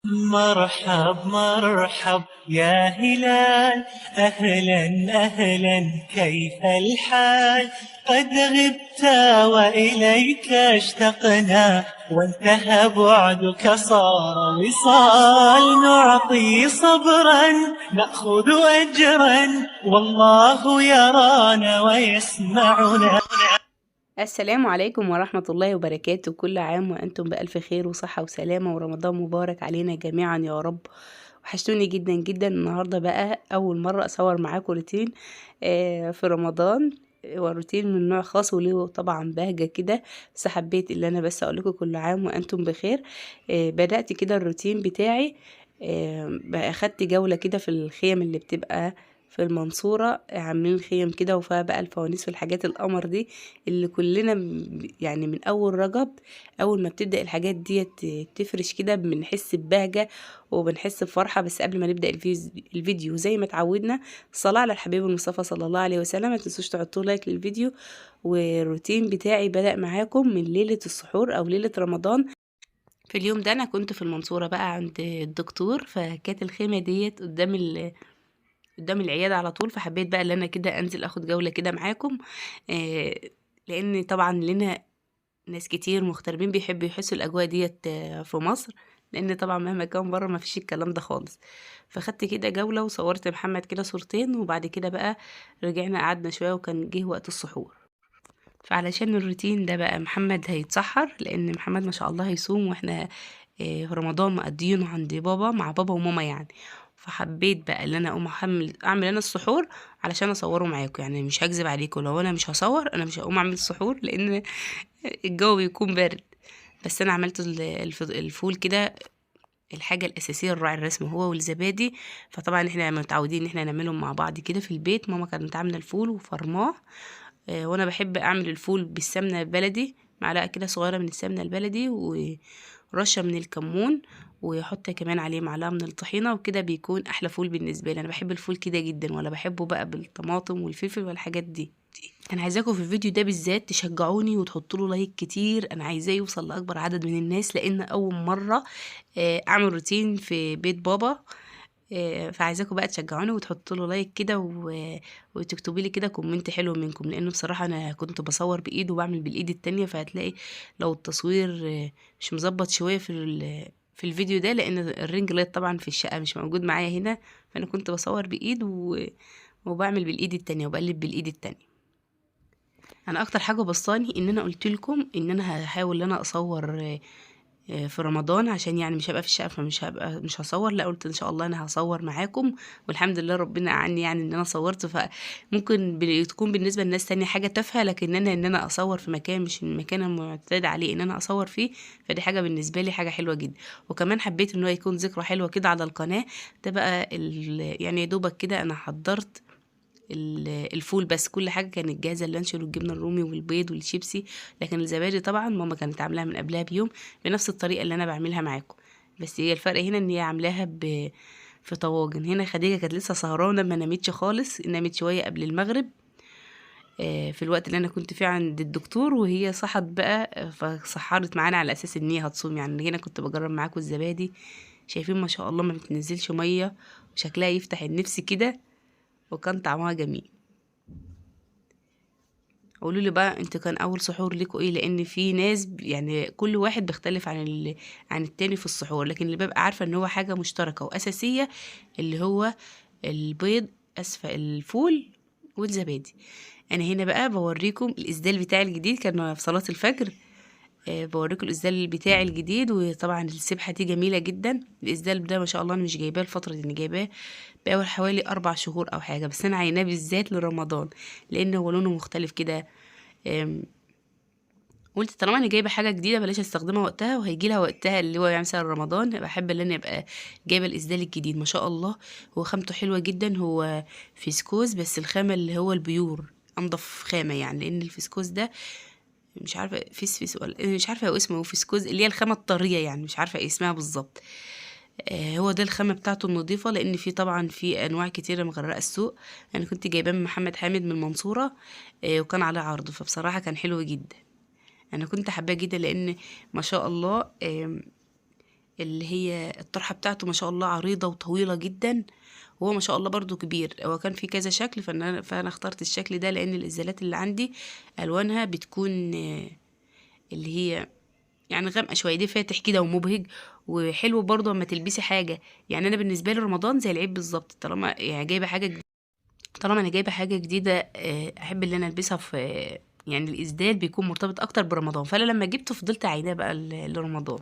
مرحب مرحب يا هلال، أهلا أهلا، كيف الحال؟ قد غبت وإليك اشتقنا، وانتهى بعدك صار وصال. نعطي صبرا نأخذ أجرا، والله يرانا ويسمعنا. السلام عليكم ورحمة الله وبركاته. كل عام وأنتم بألف خير وصحة وسلامة، ورمضان مبارك علينا جميعا يا رب. وحشتوني جدا جدا. النهاردة بقى أول مرة أصور معاكم روتين في رمضان. وروتين من نوع خاص وله طبعا بهجة كده، بس حبيت اللي أنا بس أقولكم كل عام وأنتم بخير. بدأت كده الروتين بتاعي. بقى أخدت جولة كده في الخيم اللي بتبقى في المنصورة، عاملين خيم كده وفيها بقى الفوانيس والحاجات القمر دي اللي كلنا يعني من اول رجب، اول ما بتبدأ الحاجات دي تفرش كده بنحس ببهجة وبنحس بفرحة. بس قبل ما نبدأ الفيديو زي ما اتعودنا، الصلاة على الحبيب المصطفى صلى الله عليه وسلم. ما تنسوش تحطوا لايك للفيديو. والروتين بتاعي بدأ معاكم من ليلة السحور او ليلة رمضان. في اليوم ده انا كنت في المنصورة بقى عند الدكتور، فكانت الخيمة ديت قدام العيادة على طول، فحبيت بقى ان انا كده انزل اخد جولة كده معاكم. آه، لان طبعا لنا ناس كتير مغتربين بيحبوا يحسوا الاجواء ديت في مصر، لان طبعا مهما كان بره ما فيش الكلام ده خالص. فخدت كده جولة وصورت محمد كده صورتين، وبعد كده بقى رجعنا قعدنا شوية وكان جه وقت السحور. فعلشان الروتين ده بقى محمد هيتسحر، لان محمد ما شاء الله هيصوم، واحنا في رمضان مقضيينه عند بابا مع بابا وماما يعني. فحبيت بقى ان انا اقوم اعمل انا السحور علشان اصوره معاكم. يعني مش هكذب عليكم، لو انا مش هصور انا مش هقوم اعمل السحور، لان الجو بيكون بارد. بس انا عملت الفول كده، الحاجة الأساسية الراعي الرسمي هو والزبادي. فطبعا احنا متعودين ان احنا نعملهم مع بعض كده في البيت. ماما كانت عاملة الفول وفرماه. وانا بحب اعمل الفول بالسمنة البلدي، معلقة كده صغيرة من السمنة البلدي ورشة من الكمون، ويحط كمان عليه معلقة من الطحينة، وكده بيكون احلى فول بالنسبة لي. انا بحب الفول كده جدا، ولا بحبه بقى بالطماطم والفلفل والحاجات دي. انا عايزاكم في الفيديو ده بالذات تشجعوني وتحطوا له لايك كتير، انا عايزاه يوصل لاكبر عدد من الناس، لان اول مره اعمل روتين في بيت بابا. فعايزاكم بقى تشجعوني وتحطوا له لايك كده وتكتبوا لي كده كومنت حلو منكم، لانه بصراحه انا كنت بصور بايد وبعمل بالايد التانية، فهتلاقي لو التصوير مش مظبط شويه في الفيديو ده، لان الرينج لايت طبعا في الشقه مش موجود معايا هنا. فانا كنت بصور بايد وبعمل بالايد التانية وبقلب بالايد التانية. انا اكتر حاجه بسطاني ان انا قلت لكم ان انا هحاول ان انا اصور في رمضان، عشان يعني مش هبقى في الشقه مش هصور. لا، قلت ان شاء الله انا هصور معاكم، والحمد لله ربنا اعني يعني ان انا صورت. فممكن تكون بالنسبه للناس تانية حاجه تافهه، لكن ان انا اصور في مكان مش المكان المعتاد عليه ان انا اصور فيه، فدي حاجه بالنسبه لي حاجه حلوه جدا. وكمان حبيت ان هو يكون ذكرى حلوه كده على القناه. ده بقى يعني يا دوبك كده انا حضرت الفول بس، كل حاجه كانت جاهزه، اللانشون والجبنه الرومي والبيض والشيبسي. لكن الزبادي طبعا ماما كانت عاملاها من قبلها بيوم بنفس الطريقه اللي انا بعملها معاكم. بس هي الفرق هنا ان هي عاملاها في طواجن. هنا خديجه كانت لسه سهرانه ما نامتش خالص، نامت شويه قبل المغرب في الوقت اللي انا كنت فيه عند الدكتور، وهي صحت بقى فسحرت معانا على اساس ان هي هتصوم. يعني هنا كنت بجرب معاكم الزبادي، شايفين ما شاء الله ما بتنزلش ميه، وشكلها يفتح النفس كده، وكان طعمها جميل. قولوا لي بقى انت كان اول سحور ليكوا ايه، لان في ناس يعني كل واحد بيختلف عن التاني في السحور، لكن اللي ببقى عارفه ان هو حاجه مشتركه واساسيه اللي هو البيض، اسفه، الفول والزبادي. انا هنا بقى بوريكم الاسدال بتاعي الجديد، كان في صلاه الفجر. بوريكم الاسدال بتاعي الجديد. وطبعا السبحه دي جميله جدا. الاسدال ده ما شاء الله انا مش جايباه الفتره دي، انا جايباه بقى حوالي 4 شهور او حاجه، بس انا عيناه بالذات لرمضان لان هو لونه مختلف كده. أم، قلت طالما انا جايبه حاجه جديده بلاش استخدمها وقتها، وهيجي لها وقتها اللي هو يعني مثلا رمضان، بحب ان انا ابقى جايبه الاسدال الجديد. ما شاء الله هو خامته حلوه جدا، هو فيسكوز، بس الخامه اللي هو البيور انضف خامه يعني، لان الفيسكوز ده مش عارفه فيس ولا مش عارفه هو اسمه فيسكوز، اللي هي الخامه الطريه يعني، مش عارفه ايه اسمها بالظبط. هو ده الخامة بتاعته النظيفة، لأن في طبعا في أنواع كتيرة مغرقة السوق. أنا كنت جايباه من محمد حامد من المنصورة، وكان عليه عرض، فبصراحة كان حلو جدا. أنا كنت حباه جدا، لأن ما شاء الله اللي هي الطرحة بتاعته ما شاء الله عريضة وطويلة جدا، وهو ما شاء الله برضو كبير. هو كان في كذا شكل، فأنا اخترت الشكل ده لأن الإزالات اللي عندي ألوانها بتكون اللي هي يعني غامقة شوية، دي فاتح كده ومبهج وحلو برضو اما تلبسي حاجة. يعني أنا بالنسبة لي رمضان زي العيد بالظبط، طالما يعني جايبة حاجة جديدة، طالما أنا جايبة حاجة جديدة أحب اللي أنا ألبسها في يعني الإسدال بيكون مرتبط أكتر برمضان. فأنا لما جبته فضلت عيناه بقى لرمضان.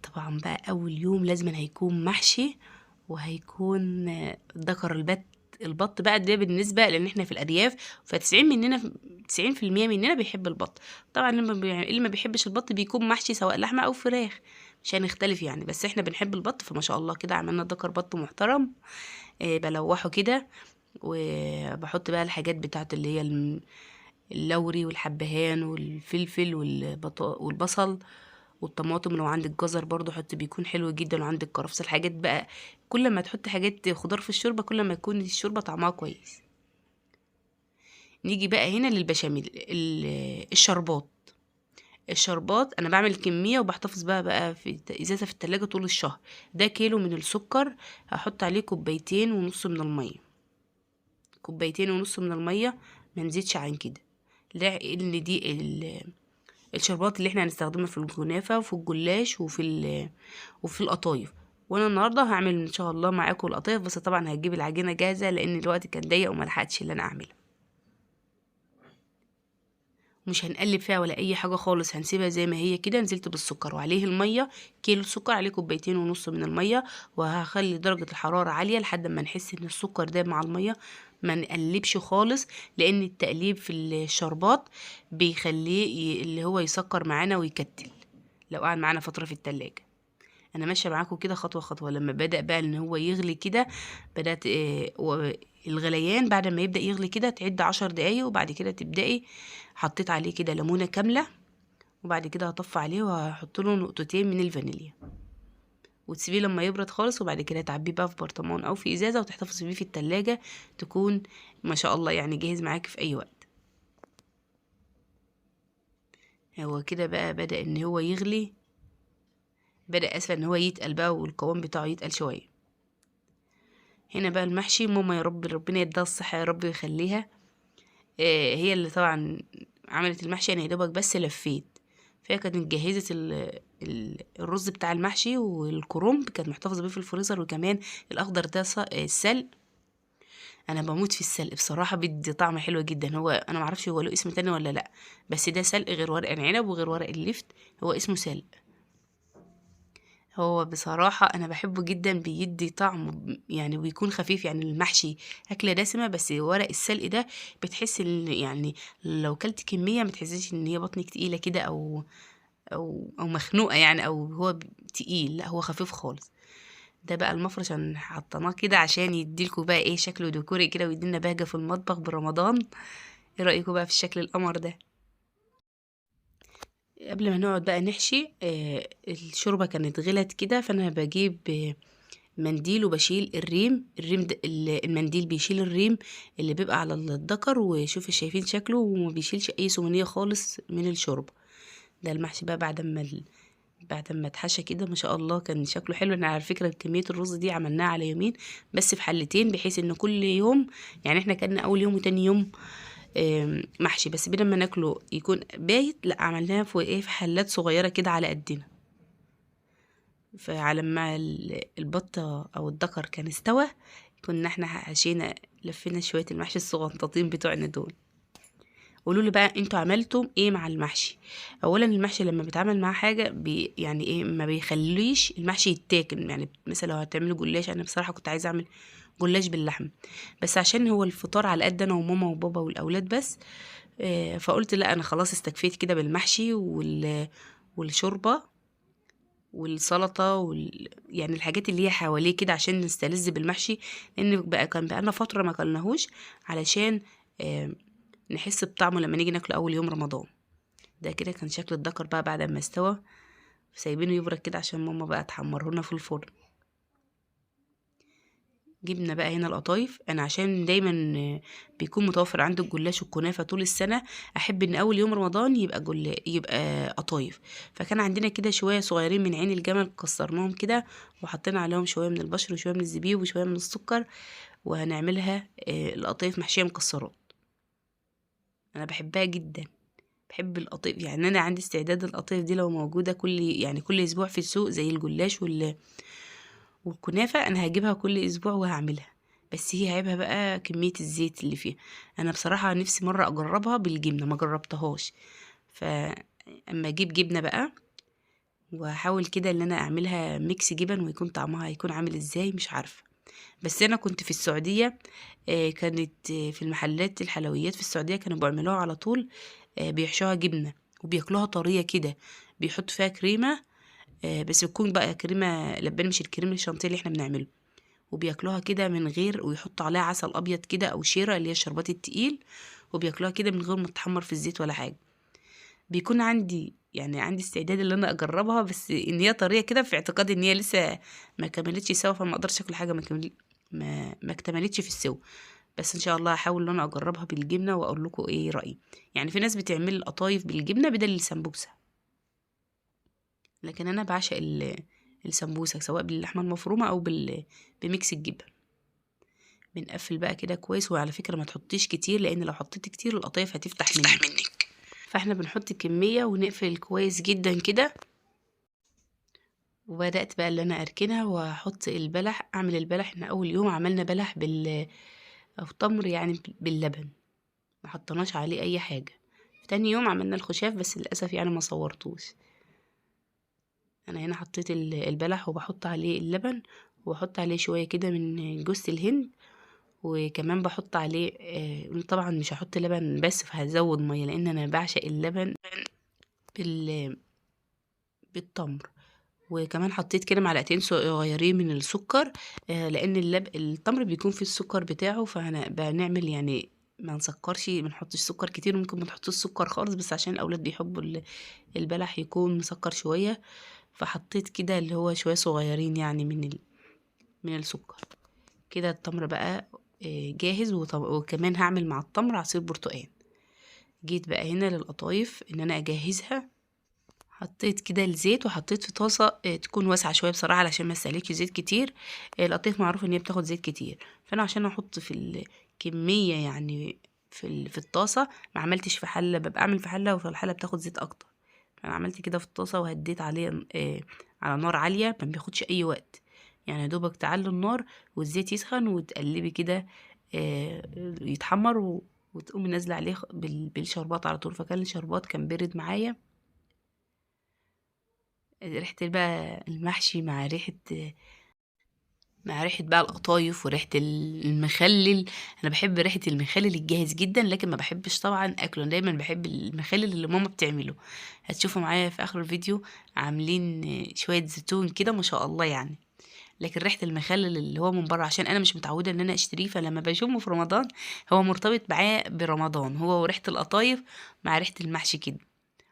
طبعا بقى اول يوم لازم هيكون محشي، وهيكون ذكر البط بقى ده بالنسبة لان احنا في الارياف، ف90 مننا 90% مننا بيحب البط. طبعا اللي ما بيحبش البط بيكون محشي سواء لحمة او فراخ، مش هنختلف يعني، بس احنا بنحب البط. فما شاء الله كده عملنا ذكر بط محترم. بلوحه كده، وبحط بقى الحاجات بتاعت اللي هي اللوري والحبهان والفلفل والبصل والطماطم. لو عندك جزر برضو حط، بيكون حلو جدا. لو عندك كرفس، الحاجات بقى كل ما تحط حاجات خضار في الشوربة كل ما يكون الشوربة طعمها كويس. نيجي بقى هنا للبشاميل. الشربات، انا بعمل كمية وبحتفظ بقى في ازازة في التلاجة طول الشهر. ده كيلو من السكر، هحط عليه كوبايتين ونص من المية، كوبايتين ونص من المية، ما نزيدش عن كده. لان دي الشربات اللي احنا هنستخدمها في الكنافة وفي الجلاش وفي القطايف. وانا النهارده هعمل ان شاء الله معاكم القطايف، بس طبعا هجيب العجينه جاهزه لان الوقت كان ضيق وما لحقتش اللي انا اعملها. مش هنقلب فيها ولا اي حاجه خالص، هنسيبها زي ما هي كده. نزلت بالسكر وعليه الميه، كيلو سكر عليه كوبايتين ونص من الميه، وهخلي درجه الحراره عاليه لحد ما نحس ان السكر داب مع الميه. ما نقلبش خالص، لان التقليب في الشربات بيخليه اللي هو يسكر معانا ويكتل لو قعد معانا فتره في التلاجة. انا ماشيه معاكم كده خطوه خطوه. لما بدأ بقى ان هو يغلي كده، بدأت الغليان بعد ما يبدأ يغلي كده تعد 10 دقايق، وبعد كده تبدأي حطيت عليه كده ليمونه كامله، وبعد كده هطفي عليه وهحط له نقطتين من الفانيليا، وتسيبيه لما يبرد خالص. وبعد كده تعبيه بقى في برطمان او في ازازه وتحتفظي بيه في التلاجة، تكون ما شاء الله يعني جاهز معاكي في اي وقت. هو كده بقى بدأ ان هو يغلي، بدأ اسفل ان هو يتقل بقى والقوام بتاعه يتقل شويه. هنا بقى المحشي، ماما يا رب ربنا يديها الصحه يا رب يخليها، هي اللي طبعا عملت المحشي. انا يا دوبك بس لفيت، فهي كانت جهزت الرز بتاع المحشي والكرنب، كانت محتفظه بيه في الفريزر. وكمان الاخضر ده السلق، انا بموت في السلق بصراحه، بيدي طعم حلو جدا. هو انا معرفش هو له اسم تاني ولا لا، بس ده سلق غير ورق العنب وغير ورق اللفت، هو اسمه سلق. هو بصراحة أنا بحبه جدا، بيدي طعم يعني، ويكون خفيف. يعني المحشي أكلة دسمة، بس ورق السلق ده بتحس إن يعني لو كلت كمية ما تحسيش إن هي بطنك تقيلة كده أو مخنوقة يعني، أو هو تقيل، لا هو خفيف خالص. ده بقى المفرش عشان حطيناه كده عشان يديلكوا بقى ايه شكله ديكوري كده، ويدينا بهجة في المطبخ برمضان. ايه رأيكم بقى في الشكل القمر ده؟ قبل ما نقعد بقى نحشي، الشوربة كانت غلت كده، فانا بجيب منديل وبشيل الريم ده، المنديل بيشيل الريم اللي بيبقى على الذكر، وشوفوا شايفين شكله، وما بيشيلش اي سمنية خالص من الشوربة. ده المحشي بقى بعد ما اتحشى كده ما شاء الله كان شكله حلو. احنا على فكرة كمية الرز دي عملناها على يومين بس في حلتين، بحيث ان كل يوم يعني احنا كنا اول يوم وتاني يوم محشي، بس بدل ما ناكله يكون بايت، لا عملناها في ايه، في حلات صغيرة كده على قدنا. فعلى ما البطة او الدكر كان استوى، كنا احنا حشينا لفينا شوية المحشي الصغنطاطين بتوعنا دول. قولوا لي بقى انتوا عملتوا ايه مع المحشي؟ اولا المحشي لما بيتعمل معاه حاجه يعني ايه، ما بيخليش المحشي يتاكل. يعني مثلا لو هتعملوا جلاش، انا بصراحه كنت عايزه اعمل جلاش باللحم، بس عشان هو الفطار على قد انا وماما وبابا والاولاد بس، فقلت لا انا خلاص استكفيت كده بالمحشي والشوربه والسلطه يعني الحاجات اللي هي حواليه كده عشان نستلذ بالمحشي. لان كان بقالنا فتره ما اكلناهوش، علشان نحس بطعمه لما نيجي ناكله اول يوم رمضان. ده كده كان شكل الدكر بقى بعد ما استوى، سايبينه يبرد كده عشان ماما بقى تحمره لنا في الفرن. جبنا بقى هنا القطايف. انا عشان دايما بيكون متوفر عندي الجلاش والكنافه طول السنه، احب ان اول يوم رمضان يبقى قطايف. فكان عندنا كده شويه صغيرين من عين الجمل، كسرناهم كده وحطينا عليهم شويه من البشر وشويه من الزبيب وشويه من السكر، وهنعملها القطايف محشيه مكسرات. انا بحبها جدا، بحب القطايف. يعني انا عندي استعداد القطايف دي لو موجوده كل اسبوع في السوق زي الجلاش والكنافة، انا هجيبها كل اسبوع وهعملها. بس هي عيبها بقى كمية الزيت اللي فيها. انا بصراحة نفسي مرة اجربها بالجبنة، ما جربتهاش. فاما اجيب جبنة بقى واحاول كده ان انا اعملها ميكس جبن، ويكون طعمها هيكون عامل ازاي مش عارفة. بس انا كنت في السعودية، كانت في المحلات الحلويات في السعودية كانوا بيعملوها على طول، بيحشوها جبنة وبياكلوها طرية كده، بيحطوا فيها كريمة، بس بتكون بقى كريمة لبان مش الكريم الشانتيه اللي احنا بنعمله، وبياكلوها كده من غير، ويحطوا عليها عسل ابيض كده او شيرة اللي هي الشربات التقيل، وبياكلوها كده من غير ما تتحمر في الزيت ولا حاجة. بيكون عندي استعداد ان انا اجربها، بس ان هي طريقة كده في اعتقادي ان هي لسه ما كملتش سوا، فما اقدرش اكل حاجة ما اكتملتش في السوا. بس ان شاء الله هحاول ان انا اجربها بالجبنة واقول لكم ايه رأيي. يعني في ناس بتعمل القطايف بالجبنة بدل السمبوسة، لكن انا بعشق السمبوسة سواء باللحمة المفرومة او بميكس الجبن. بنقفل بقى كده كويس، وعلى فكرة ما تحطيش كتير، لان لو حطيتي كتير القطايف هتفتح منك. فاحنا بنحط كمية ونقفل كويس جدا كده. وبدأت بقى اللي انا اركنها واحط البلح، اعمل البلح. احنا اول يوم عملنا بلح او تمر يعني باللبن، ما حطناش عليه اي حاجة. تاني يوم عملنا الخشاف، بس للأسف يعني ما صورتوش. انا هنا حطيت البلح وبحط عليه اللبن، وبحط عليه شوية كده من جوز الهند، وكمان بحط عليه طبعا مش هحط لبن بس، فهزود ميه لان انا بعشق اللبن بال... بالتمر. وكمان حطيت كده معلقتين صغيرين من السكر، لان التمر بيكون فيه السكر بتاعه، فانا بنعمل يعني ما نسكرش، ما نحطش سكر كتير، ممكن ما نحطش سكر خالص، بس عشان الاولاد بيحبوا البلح يكون مسكر شويه، فحطيت كده اللي هو شويه صغيرين يعني من السكر. كده التمر بقى جاهز. وكمان هعمل مع التمر عصير برتقال. جيت بقى هنا للقطايف ان انا اجهزها. حطيت كده الزيت، وحطيت في طاسه تكون واسعه شويه بصراحه علشان ما استهلكش زيت كتير. القطايف معروف ان هي بتاخد زيت كتير، فانا عشان احط في الكميه يعني في الطاسه، ما عملتش في حله. ببقى اعمل في حله، وفي الحله بتاخد زيت اكتر. فانا عملت كده في الطاسه وهديت عليه على نار عاليه، ما بياخدش اي وقت. يعني دوبك تعلي النار والزيت يسخن، وتقلبي كده يتحمر، وتقومي نازله عليه بالشربات على طول. فكان الشربات كان بارد معايا. ريحه بقى المحشي مع ريحه بقى القطايف وريحه المخلل. انا بحب ريحه المخلل الجاهز جدا، لكن ما بحبش طبعا اكله. دايما بحب المخلل اللي ماما بتعمله. هتشوفوا معايا في اخر الفيديو عاملين شويه زيتون كده ما شاء الله يعني. لكن ريحه المخلل اللي هو من بره، عشان انا مش متعوده ان انا اشتريه، فلما بشوفه في رمضان هو مرتبط معايا برمضان، هو وريحه القطايف مع ريحه المحشي كده.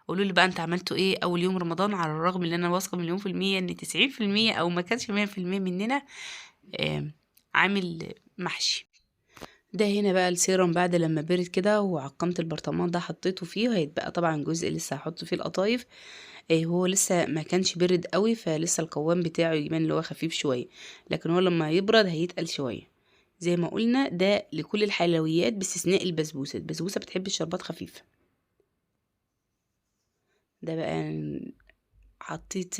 قولوا لي بقى انت عملتوا ايه اول يوم رمضان؟ على الرغم ان انا واثقه مليون في الميه ان 90% او ما كانش 100% مننا عامل محشي. ده هنا بقى السيرم بعد لما برد كده وعقمت البرطمان ده حطيته فيه، وهيتبقى طبعا جزء لسه هحط فيه القطايف. هو لسه ما كانش برد قوي، فلسه القوام بتاعه يبان اللي هو خفيف شويه، لكن هو لما يبرد هيتقل شويه. زي ما قلنا ده لكل الحلويات باستثناء البسبوسه. البسبوسه بتحب الشربات خفيفه. ده بقى حطيت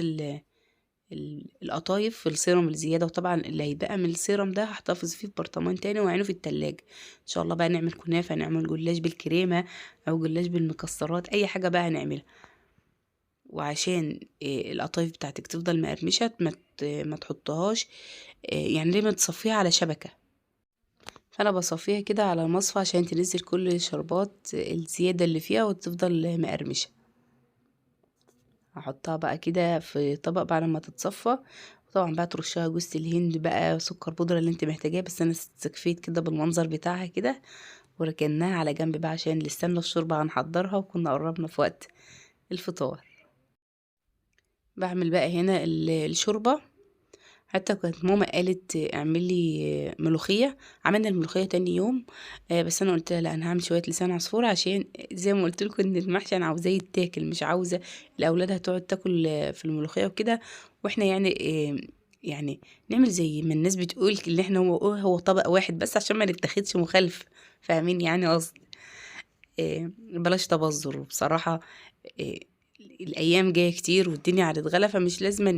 القطايف في السيرم الزياده، وطبعا اللي هيبقى من السيرم ده هحتفظ فيه في برطمان تاني وعينه في التلاجة. ان شاء الله بقى نعمل كنافه، نعمل جلاش بالكريمه، او جلاش بالمكسرات، اي حاجه بقى هنعملها. وعشان القطايف بتاعتك تفضل مقرمشه، ما تحطهاش يعني دايما تصفيها على شبكه. فانا بصفيها كده على المصفى عشان تنزل كل الشربات الزياده اللي فيها وتفضل مقرمشه. هحطها بقى كده في طبق بعد ما تتصفى. وطبعا بقى ترشها جوز الهند بقى، سكر بودرة اللي انت محتاجاه، بس انا استكفيت كده بالمنظر بتاعها كده، وركناها على جنب بقى عشان لسه الشوربة هنحضرها، وكنا قربنا في وقت الفطار. بعمل بقى هنا الشوربة. حتى كانت ماما قالت اعمل لي ملوخيه. عملنا الملوخيه تاني يوم. بس انا قلت لها لا، انا هعمل شويه لسان عصفور، عشان زي ما قلت لكم ان المحشي انا عاوزاه يتاكل، مش عاوزه الاولاد هتقعد تاكل في الملوخيه وكده. واحنا يعني نعمل زي ما الناس بتقول اللي احنا هو طبق واحد بس عشان ما نتاخدش مخالف. فاهمين يعني قصدي؟ بلاش تبذر بصراحه. آه، الايام جايه كتير والدنيا هتتغلى، فمش لازم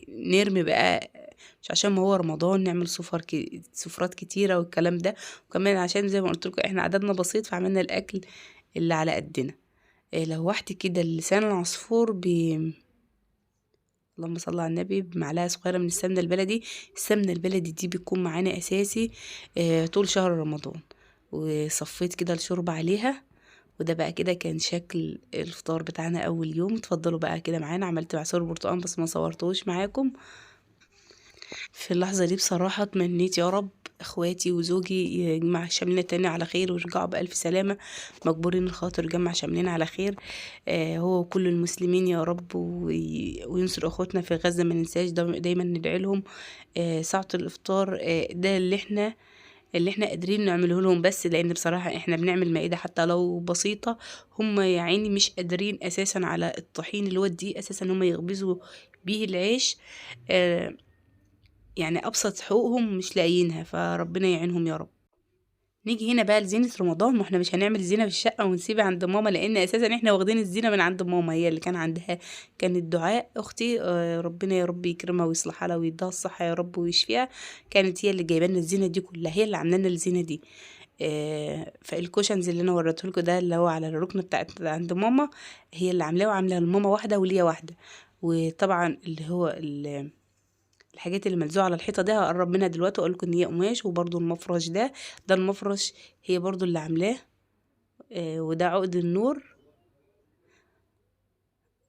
نرمي بقى. مش عشان ما هو رمضان نعمل سفرات كتيره والكلام ده. وكمان عشان زي ما قلت لكم احنا عددنا بسيط، فعملنا الاكل اللي على قدنا. لوحت كده لسان العصفور اللهم صل على النبي بمعلقه صغيره من السمنه البلدي. السمنه البلدي دي بتكون معانا اساسي طول شهر رمضان. وصفيت كده الشوربه عليها. وده بقى كده كان شكل الفطار بتاعنا اول يوم. اتفضلوا بقى كده معانا. عملت عصير برتقال بس ما صورتوش معاكم. في اللحظة دي بصراحة اتمنيت يا رب اخواتي وزوجي يجمع شملنا تاني على خير ويرجعوا بألف سلامة. مجبورين الخاطر يجمع شملنا على خير. هو وكل المسلمين يا رب، وينصر اخوتنا في غزة. ما ننساش دايما ندعي لهم. ساعة الافطار ده اللي احنا قادرين نعمله لهم، بس لان بصراحة احنا بنعمل مائدة حتى لو بسيطة. هم يا عيني مش قادرين اساسا على الطحين اللي هو الدقيق اساسا هم يخبزوا بيه العيش. يعني ابسط حقوقهم مش لاقيينها، فربنا يعينهم يا رب. نيجي هنا بقى لزينة رمضان. ما احنا مش هنعمل زينة في الشقة ونسيبها عند ماما، لان اساسا احنا واخدين الزينة من عند ماما. هي اللي كان عندها كان الدعاء اختي ربنا يا رب يكرمها ويصلح حالها ويديها الصحة يا رب ويشفيها. كانت هي اللي جايبه لنا الزينة دي كلها، هي اللي عامله لنا الزينة دي. فالكوشنز اللي انا وريته لكم ده اللي هو على الركنة بتاعت عند ماما، هي اللي عاملاه، وعامله لماما واحدة وليا واحدة. وطبعا اللي هو الحاجات اللي ملزوقه على الحيطه دي هقرب منها دلوقتي واقول لكم ان هي قماش. وبرده المفرش ده المفرش هي برضو اللي عاملاه. وده عقد النور.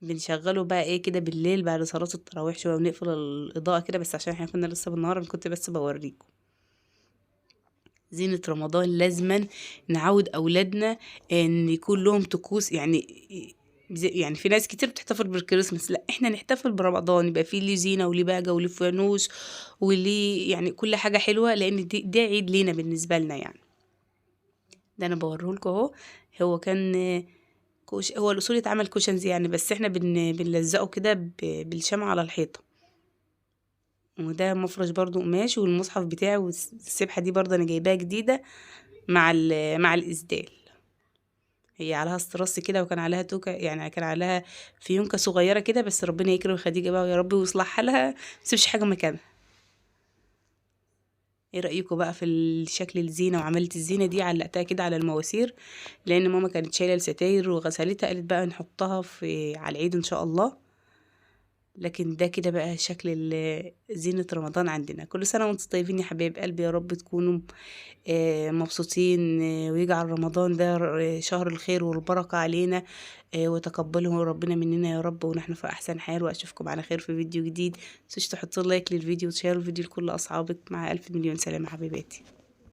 بنشغله بقى ايه كده بالليل بعد صلاة التراويح شويه ونقفل الاضاءه كده، بس عشان احنا كنا لسه بالنهار. انا كنت بس بوريكم زينة رمضان. لازما نعود أولادنا إن يكون لهم طقوس. يعني في ناس كتير بتحتفل بالكريسماس، لا احنا نحتفل برمضان، يبقى فيه ليه زينة وليه بهجة وليه فانوس وليه يعني كل حاجة حلوة، لأن ده عيد لينا بالنسبة لنا يعني. ده أنا بوريهولكوا اهو. هو كان هو الأصول يتعمل كوشنز يعني، بس احنا بنلزقه كده بالشمع على الحيطة. وده مفرش برضو قماش. والمصحف بتاعي والسبحة دي برضو أنا جايباها جديدة مع الإسدال. هي عليها استرس كده، وكان عليها توكة، يعني كان عليها فيونكة صغيرة كده. بس ربنا يكرم خديجة بقى ويا رب ويصلح حالها، متسيبش حاجة مكانها. ايه رأيكم بقى في الشكل الزينة؟ وعملت الزينة دي علقتها كده على المواسير، لأن ماما كانت شايلة الستاير وغسلتها، قالت بقى نحطها على العيد إن شاء الله. لكن ده كده بقى شكل زينة رمضان عندنا. كل سنة وانتم طيبين يا حبايب قلبي. يا رب تكونوا مبسوطين. ويجعل رمضان ده شهر الخير والبركة علينا. وتقبله ربنا مننا يا رب، ونحن في أحسن حال. وأشوفكم على خير في فيديو جديد. متنسوش تحطوا لايك للفيديو وتشيروا الفيديو لكل أصحابك. مع ألف مليون سلامة حبيباتي.